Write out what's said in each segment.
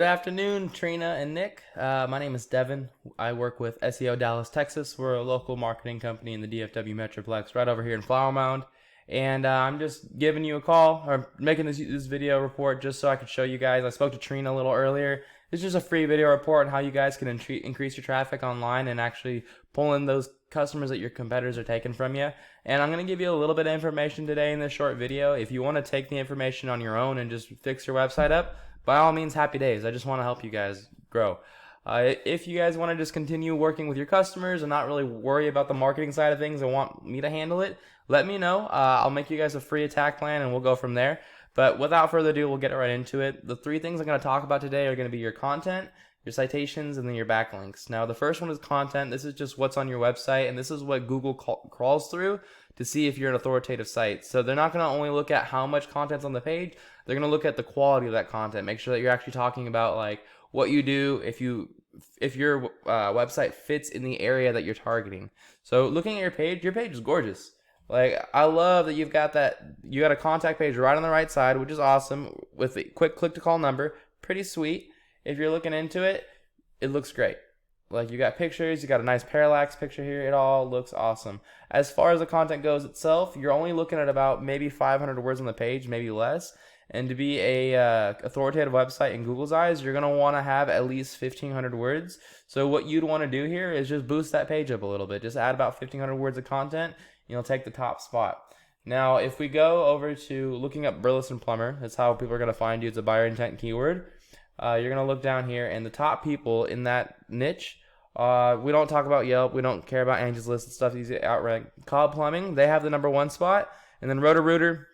Good afternoon, Trina and Nick. My name is Devin. I work with SEO Dallas, Texas. We're a local marketing company in the DFW Metroplex right over here in Flower Mound. And I'm just giving you a call or making this video report just so I could show you guys. I spoke to Trina a little earlier. It's just a free video report on how you guys can increase your traffic online and actually pull in those customers that your competitors are taking from you. And I'm going to give you a little bit of information today in this short video. If you want to take the information on your own and just fix your website up, by all means, happy days. I just want to help you guys grow. If you guys want to just continue working with your customers and not really worry about the marketing side of things and want me to handle it, let me know. I'll make you guys a free attack plan and we'll go from there. But without further ado, we'll get right into it. The three things I'm going to talk about today are going to be your content, your citations, and then your backlinks. Now, the first one is content. This is just what's on your website, and this is what Google crawls through to see if you're an authoritative site. So they're not going to only look at how much content's on the page, they're going to look at the quality of that content. Make sure that you're actually talking about like what you do if your website fits in the area that you're targeting. So looking at your page is gorgeous. Like, I love that you got a contact page right on the right side, which is awesome, with a quick click to call number. Pretty sweet. If you're looking into it, it looks great. Like, you got pictures, you got a nice parallax picture here. It all looks awesome. As far as the content goes itself, you're only looking at about maybe 500 words on the page, maybe less. And to be a authoritative website in Google's eyes, you're going to want to have at least 1,500 words. So what you'd want to do here is just boost that page up a little bit. Just add about 1,500 words of content. You'll take the top spot. Now, if we go over to looking up burleson plumber, that's how people are going to find you. It's a buyer intent keyword. You're going to look down here, and the top people in that niche, we don't talk about Yelp. We don't care about Angie's List and stuff. These outrank. Cobb Plumbing, they have the #1 spot. And then Roto-Rooter,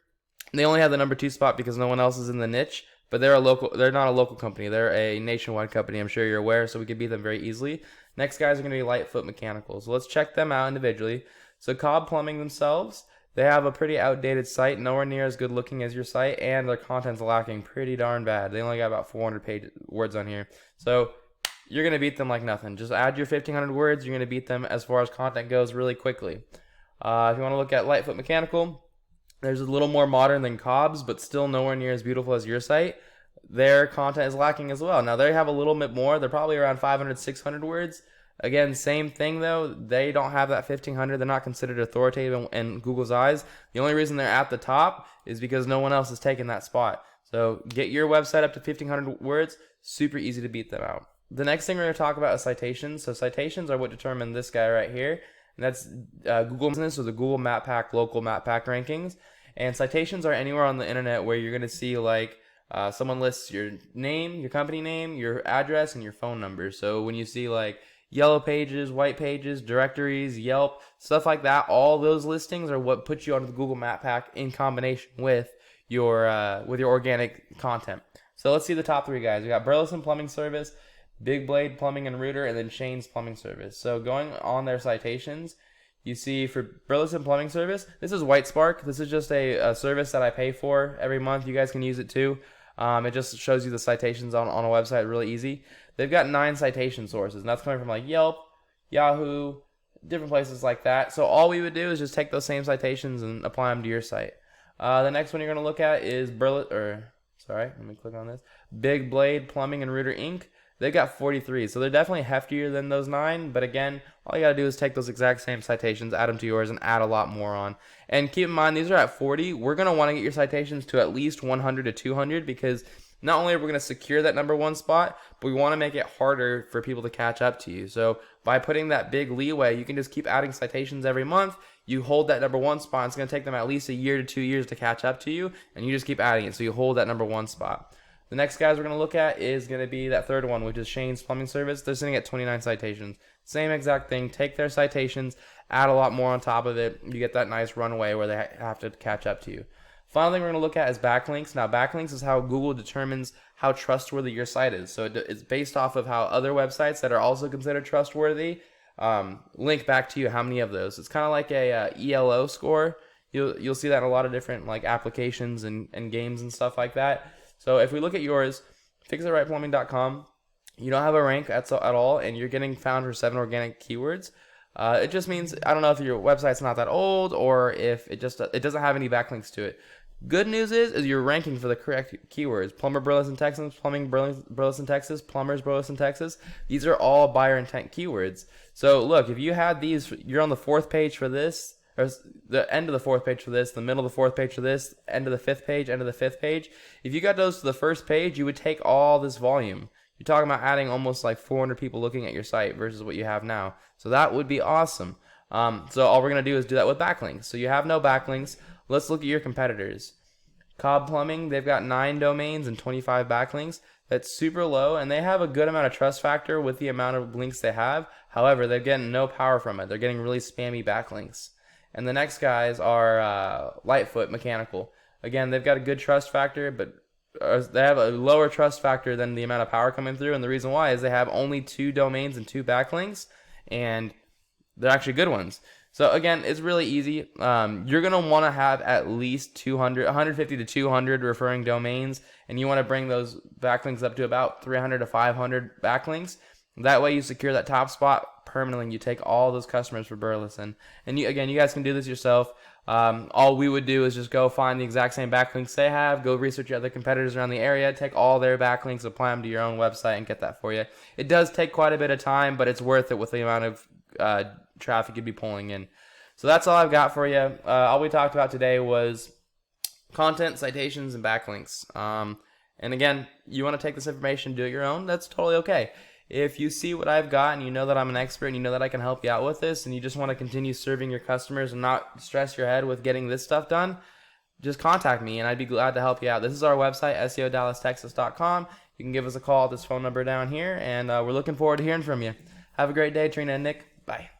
they only have the #2 spot because no one else is in the niche. But they're not a local company. They're a nationwide company. I'm sure you're aware, so we could beat them very easily. Next guys are going to be Lightfoot Mechanical. So let's check them out individually. So Cobb Plumbing themselves, they have a pretty outdated site, nowhere near as good looking as your site, and their content's lacking pretty darn bad. They only got about 400 words on here. So you're going to beat them like nothing. Just add your 1,500 words, you're going to beat them as far as content goes really quickly. If you want to look at Lightfoot Mechanical, there's a little more modern than Cobb's, but still nowhere near as beautiful as your site. Their content is lacking as well. Now, they have a little bit more. They're probably around 500, 600 words. Again, same thing though. They don't have that 1,500. They're not considered authoritative in Google's eyes. The only reason they're at the top is because no one else has taken that spot. So get your website up to 1,500 words. Super easy to beat them out. The next thing we're going to talk about is citations. So citations are what determine this guy right here. And that's Google Business, or the Google Map Pack local map pack rankings. And citations are anywhere on the internet where you're going to see like someone lists your name, your company name, your address, and your phone number. So when you see like Yellow Pages, White Pages, directories, Yelp, stuff like that, all those listings are what puts you onto the Google Map Pack in combination with your organic content. So let's see the top three guys. We got Burleson Plumbing Service, Big Blade Plumbing and Router, and then Shane's Plumbing Service. So going on their citations, you see for Burleson Plumbing Service, this is White Spark. This is just a service that I pay for every month. You guys can use it too. It just shows you the citations on a website really easy. They've got 9 citation sources, and that's coming from like Yelp, Yahoo, different places like that. So all we would do is just take those same citations and apply them to your site. The next one you're going to look at is let me click on this. Big Blade Plumbing and Router Inc. They've got 43, so they're definitely heftier than those 9. But again, all you got to do is take those exact same citations, add them to yours, and add a lot more on. And keep in mind, these are at 40. We're going to want to get your citations to at least 100 to 200 because not only are we going to secure that #1 spot, but we want to make it harder for people to catch up to you. So by putting that big leeway, you can just keep adding citations every month. You hold that #1 spot. It's going to take them at least a year to 2 years to catch up to you, and you just keep adding it. So you hold that #1 spot. The next guys we're going to look at is going to be that third one, which is Shane's Plumbing Service. They're sitting at 29 citations. Same exact thing. Take their citations, add a lot more on top of it. You get that nice runway where they have to catch up to you. Final thing we're going to look at is backlinks. Now, backlinks is how Google determines how trustworthy your site is. So it's based off of how other websites that are also considered trustworthy link back to you. How many of those? It's kind of like a ELO score. You'll see that in a lot of different like applications and games and stuff like that. So if we look at yours, fixitRightPlumbing.com, you don't have a rank at all, and you're getting found for 7 organic keywords. It just means, I don't know if your website's not that old or if it doesn't have any backlinks to it. Good news is you're ranking for the correct keywords. Plumber, Burleson, Texas, plumbing, Burleson, Texas, plumbers, Burleson, Texas. These are all buyer intent keywords. So look, if you had these, you're on the 4th page for this, or the end of the 4th page for this, the middle of the 4th page for this, end of the 5th page, end of the 5th page. If you got those to the 1st page, you would take all this volume. You're talking about adding almost like 400 people looking at your site versus what you have now. So that would be awesome. So all we're going to do is do that with backlinks. So you have no backlinks. Let's look at your competitors. Cobb Plumbing, they've got 9 domains and 25 backlinks. That's super low, and they have a good amount of trust factor with the amount of links they have. However, they're getting no power from it. They're getting really spammy backlinks. And the next guys are Lightfoot Mechanical. Again, they've got a good trust factor, but they have a lower trust factor than the amount of power coming through. And the reason why is they have only 2 domains and 2 backlinks, and they're actually good ones. So again, it's really easy. You're going to want to have at least 150 to 200 referring domains, and you want to bring those backlinks up to about 300 to 500 backlinks. That way you secure that top spot permanently. You take all those customers for Burleson. And you guys can do this yourself. All we would do is just go find the exact same backlinks they have, go research your other competitors around the area, take all their backlinks, apply them to your own website, and get that for you. It does take quite a bit of time, but it's worth it with the amount of traffic you'd be pulling in. So that's all I've got for you. All we talked about today was content, citations, and backlinks. And again, you want to take this information, do it your own, that's totally okay. If you see what I've got and you know that I'm an expert and you know that I can help you out with this and you just want to continue serving your customers and not stress your head with getting this stuff done, just contact me and I'd be glad to help you out. This is our website, SEODallasTexas.com. You can give us a call at this phone number down here, and we're looking forward to hearing from you. Have a great day, Trina and Nick. Bye.